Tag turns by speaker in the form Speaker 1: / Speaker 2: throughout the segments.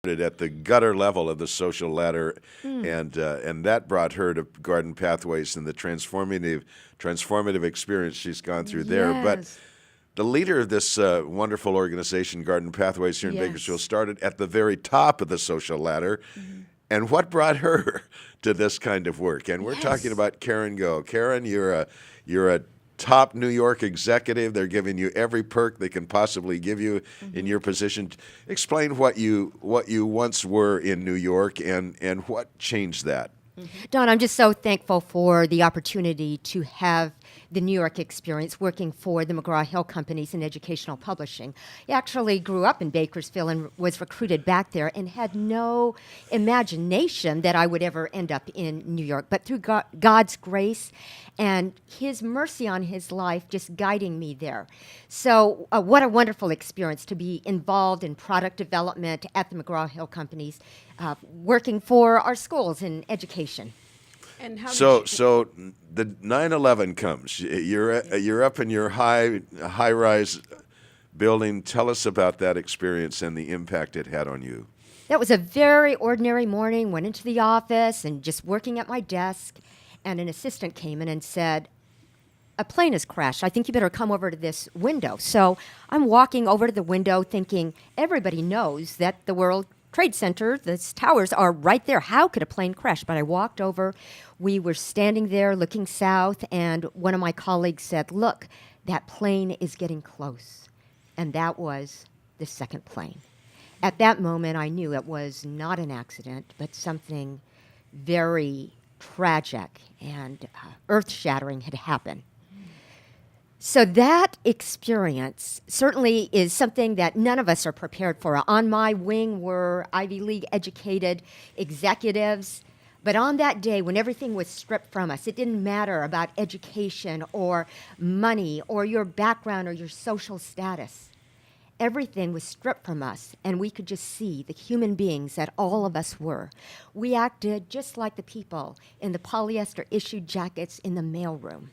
Speaker 1: at the gutter level of the social ladder, and that brought her to Garden Pathways and the transformative experience she's gone through there. But
Speaker 2: Yes.
Speaker 1: the leader of this wonderful organization, Garden Pathways here in
Speaker 2: Yes.
Speaker 1: Bakersfield, started at the very top of the social ladder. And what brought her to this kind of work? And we're talking
Speaker 2: Yes.
Speaker 1: about Karen Go. Karen, you're a top New York executive. They're giving you every perk they can possibly give you in your position. Explain what you once were in New York and what changed that.
Speaker 3: Don, I'm just so thankful for the opportunity to have the New York experience working for the McGraw-Hill Companies in educational publishing. I actually grew up in Bakersfield and was recruited back there and had no imagination that I would ever end up in New York. But through God's grace and His mercy on His life just guiding me there. So what a wonderful experience to be involved in product development at the McGraw-Hill Companies, working for our schools in education.
Speaker 2: And how
Speaker 1: So
Speaker 2: did you,
Speaker 1: so the 9/11 comes. You're up in your high-rise building. Tell us about that experience and the impact it had on you.
Speaker 3: That was a very ordinary morning. Went into the office and just working at my desk, and an assistant came in and said, "A plane has crashed. I think you better come over to this window." So I'm walking over to the window thinking, everybody knows that the World Trade Center, the towers are right there. How could a plane crash? But I walked over. We were standing there looking south, and one of my colleagues said, "Look, that plane is getting close." And that was the second plane. At that moment, I knew it was not an accident, but something very tragic and earth-shattering had happened. So that experience certainly is something that none of us are prepared for. On my wing were Ivy League educated executives, but on that day when everything was stripped from us, it didn't matter about education or money or your background or your social status. Everything was stripped from us, and we could just see the human beings that all of us were. We acted just like the people in the polyester issued jackets in the mailroom.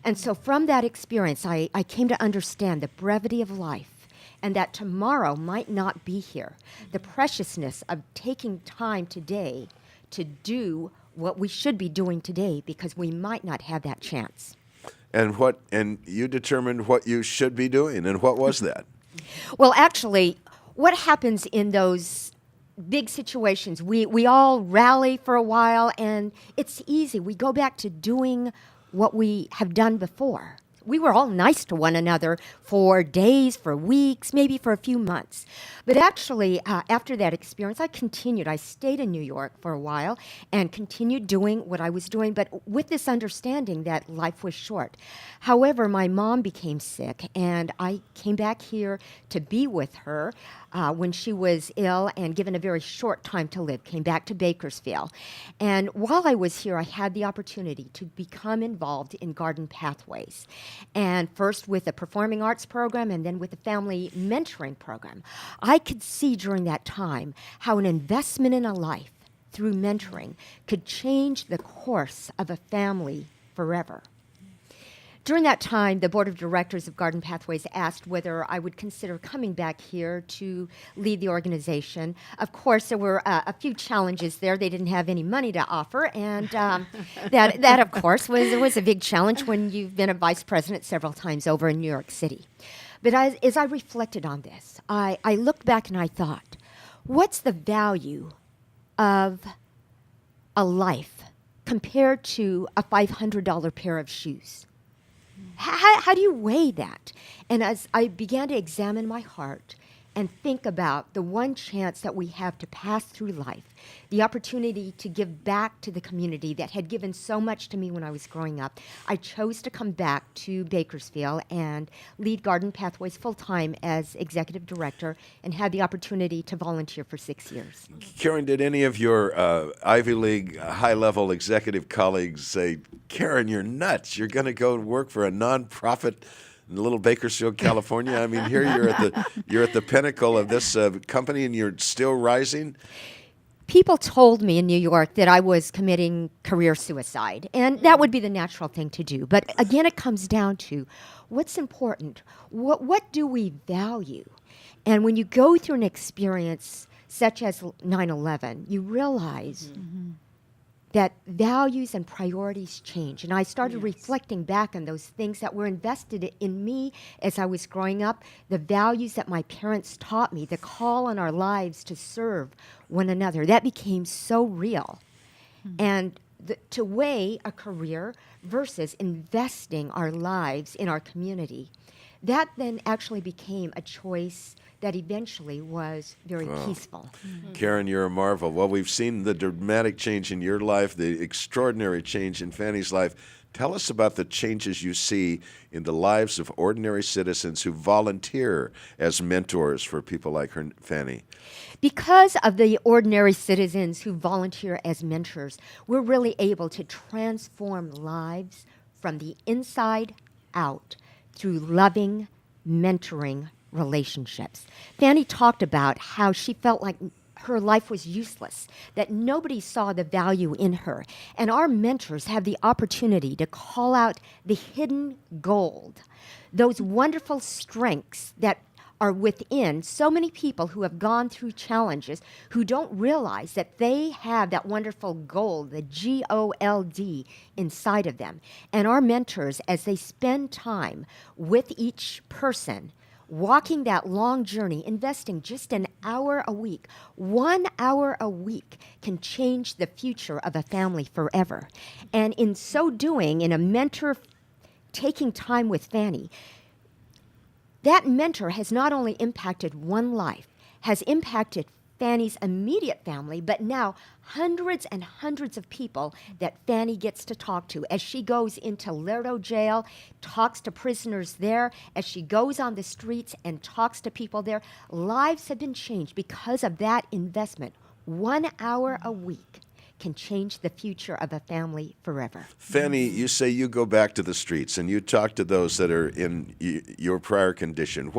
Speaker 3: And so from that experience, I came to understand the brevity of life and that tomorrow might not be here. The preciousness of taking time today to do what we should be doing today because we might not have that chance.
Speaker 1: And you determined what you should be doing, and what was that?
Speaker 3: Well, actually, what happens in those big situations, we all rally for a while, and it's easy. We go back to doing what we have done before. We were all nice to one another for days, for weeks, maybe for a few months. But actually, after that experience, I continued. I stayed in New York for a while and continued doing what I was doing, but with this understanding that life was short. However, my mom became sick, and I came back here to be with her when she was ill and given a very short time to live, came back to Bakersfield. And while I was here, I had the opportunity to become involved in Garden Pathways. And first with the performing arts program and then with the family mentoring program. I could see during that time how an investment in a life through mentoring could change the course of a family forever. During that time, the board of directors of Garden Pathways asked whether I would consider coming back here to lead the organization. Of course, there were a few challenges there. They didn't have any money to offer, and that of course, was a big challenge when you've been a vice president several times over in New York City. But as I reflected on this, I looked back and I thought, what's the value of a life compared to a $500 pair of shoes? How do you weigh that? And as I began to examine my heart and think about the one chance that we have to pass through life, the opportunity to give back to the community that had given so much to me when I was growing up, I chose to come back to Bakersfield and lead Garden Pathways full-time as executive director and had the opportunity to volunteer for 6 years.
Speaker 1: Karen, did any of your Ivy League high-level executive colleagues say, "Karen, you're nuts. You're going to go work for a nonprofit in little Bakersfield, California? I mean, here you're at the pinnacle of this company, and you're still rising."
Speaker 3: People told me in New York that I was committing career suicide, and that would be the natural thing to do. But again, it comes down to what's important. What do we value? And when you go through an experience such as 9/11, you realize that values and priorities change. And I started reflecting back on those things that were invested in me as I was growing up, the values that my parents taught me, the call on our lives to serve one another. That became so real. And to weigh a career versus investing our lives in our community, that then actually became a choice that eventually was very peaceful.
Speaker 1: Karen, you're a marvel. Well, we've seen the dramatic change in your life, the extraordinary change in Fanny's life. Tell us about the changes you see in the lives of ordinary citizens who volunteer as mentors for people like her, Fanny.
Speaker 3: Because of the ordinary citizens who volunteer as mentors, we're really able to transform lives from the inside out through loving, mentoring relationships. Fanny talked about how she felt like her life was useless, that nobody saw the value in her. And our mentors have the opportunity to call out the hidden gold, those wonderful strengths that are within so many people who have gone through challenges who don't realize that they have that wonderful gold, the GOLD, inside of them. And our mentors, as they spend time with each person, walking that long journey, investing just an hour a week, 1 hour a week can change the future of a family forever. And in so doing, in a mentor taking time with Fanny, that mentor has not only impacted one life, has impacted Fanny's immediate family, but now hundreds and hundreds of people that Fanny gets to talk to as she goes into Lerdo jail, talks to prisoners there, as she goes on the streets and talks to people there. Lives have been changed because of that investment. 1 hour a week can change the future of a family forever.
Speaker 1: Fanny, you say you go back to the streets and you talk to those that are in your prior condition.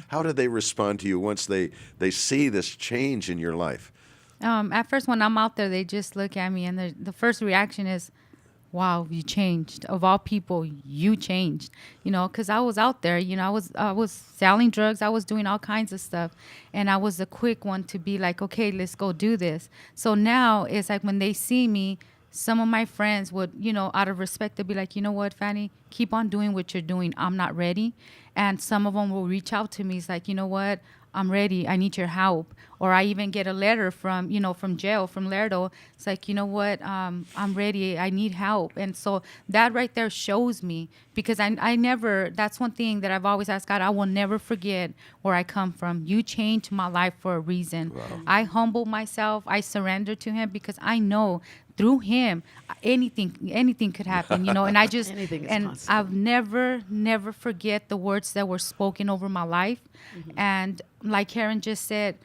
Speaker 1: How do they respond to you once they see this change in your life?
Speaker 2: At first, when I'm out there, they just look at me, and the first reaction is, wow, you changed. Of all people, you changed. Because I was out there, I was selling drugs. I was doing all kinds of stuff. And I was the quick one to be like, okay, let's go do this. So now it's like when they see me, some of my friends would, out of respect, they'd be like, you know what, Fanny, keep on doing what you're doing. I'm not ready. And some of them will reach out to me. It's like, you know what? I'm ready. I need your help. Or I even get a letter from jail, from Lerdo. It's like, you know what? I'm ready. I need help. And so that right there shows me, because I never, that's one thing that I've always asked God, I will never forget where I come from. You changed my life for a reason. Wow. I humble myself. I surrender to him because I know through him, anything could happen, and I just, and possible. I've never forget the words that were spoken over my life. And like Karen just said,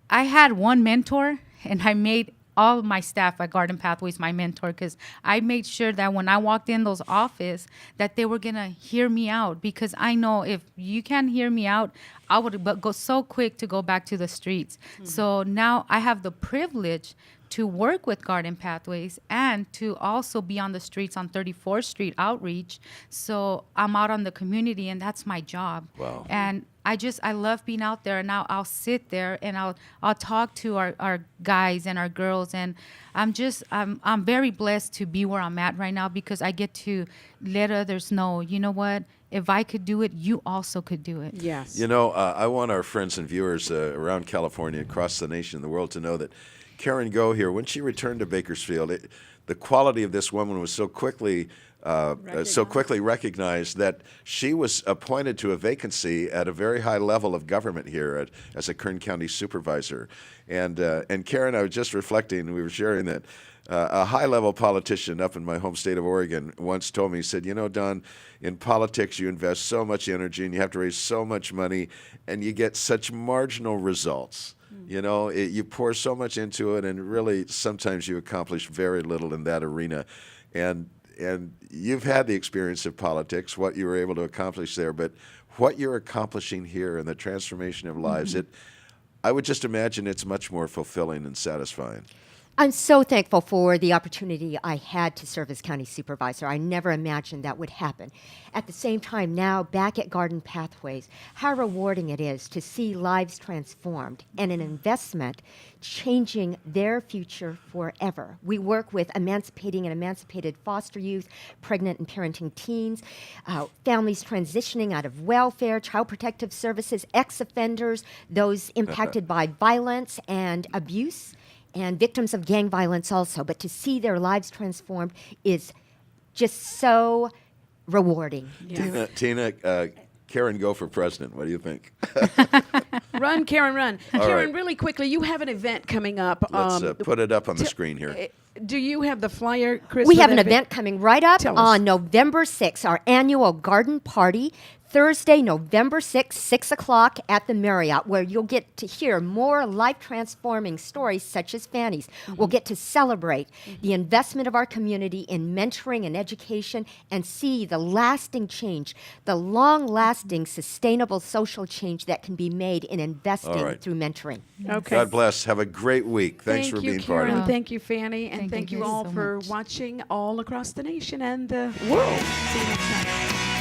Speaker 2: I had one mentor, and I made all of my staff at Garden Pathways my mentor, because I made sure that when I walked in those office that they were going to hear me out, because I know if you can't hear me out, I would go so quick to go back to the streets. So now I have the privilege to work with Garden Pathways and to also be on the streets on 34th Street outreach. So I'm out on the community, and that's my job.
Speaker 1: Wow.
Speaker 2: And I love being out there, and now I'll sit there and I'll talk to our guys and our girls, and I'm very blessed to be where I'm at right now, because I get to let others know, you know what, if I could do it, you also could do it.
Speaker 4: Yes.
Speaker 1: I want our friends and viewers around California, across the nation and the world to know that Karen Go here, when she returned to Bakersfield, the quality of this woman was so quickly recognized that she was appointed to a vacancy at a very high level of government here as a Kern County supervisor. And Karen, I was just reflecting, we were sharing that a high-level politician up in my home state of Oregon once told me, he said, Don, in politics you invest so much energy and you have to raise so much money and you get such marginal results. You pour so much into it, and really sometimes you accomplish very little in that arena. And you've had the experience of politics, what you were able to accomplish there, but what you're accomplishing here in the transformation of lives, I would just imagine it's much more fulfilling and satisfying.
Speaker 3: I'm so thankful for the opportunity I had to serve as county supervisor. I never imagined that would happen. At the same time, now back at Garden Pathways, how rewarding it is to see lives transformed and an investment changing their future forever. We work with emancipating and emancipated foster youth, pregnant and parenting teens, families transitioning out of welfare, child protective services, ex-offenders, those impacted by violence and abuse, and victims of gang violence also. But to see their lives transformed is just so rewarding.
Speaker 1: Tina, Karen, go for president. What do you think?
Speaker 4: Run, Karen, run.
Speaker 1: All
Speaker 4: Karen,
Speaker 1: right.
Speaker 4: really quickly, you have an event coming up.
Speaker 1: Let's put it up on the screen here.
Speaker 4: Do you have the flyer, Chris?
Speaker 3: We
Speaker 4: for
Speaker 3: have
Speaker 4: that
Speaker 3: an event coming right up
Speaker 4: Tell us.
Speaker 3: on November 6th, our annual garden party, Thursday, November 6th, 6 o'clock at the Marriott, where you'll get to hear more life-transforming stories such as Fanny's. We'll get to celebrate the investment of our community in mentoring and education and see the lasting change, the long-lasting, sustainable social change that can be made in investing
Speaker 1: All right.
Speaker 3: through mentoring.
Speaker 4: Okay.
Speaker 1: God bless. Have a great week. Thanks
Speaker 4: Thank
Speaker 1: for
Speaker 4: you,
Speaker 1: being part
Speaker 4: Karen.
Speaker 1: of it.
Speaker 4: Thank you, Fanny. And
Speaker 2: Thank
Speaker 4: thank
Speaker 2: you
Speaker 4: you all
Speaker 2: so
Speaker 4: for
Speaker 2: much.
Speaker 4: watching all across the nation and the world. See you next time.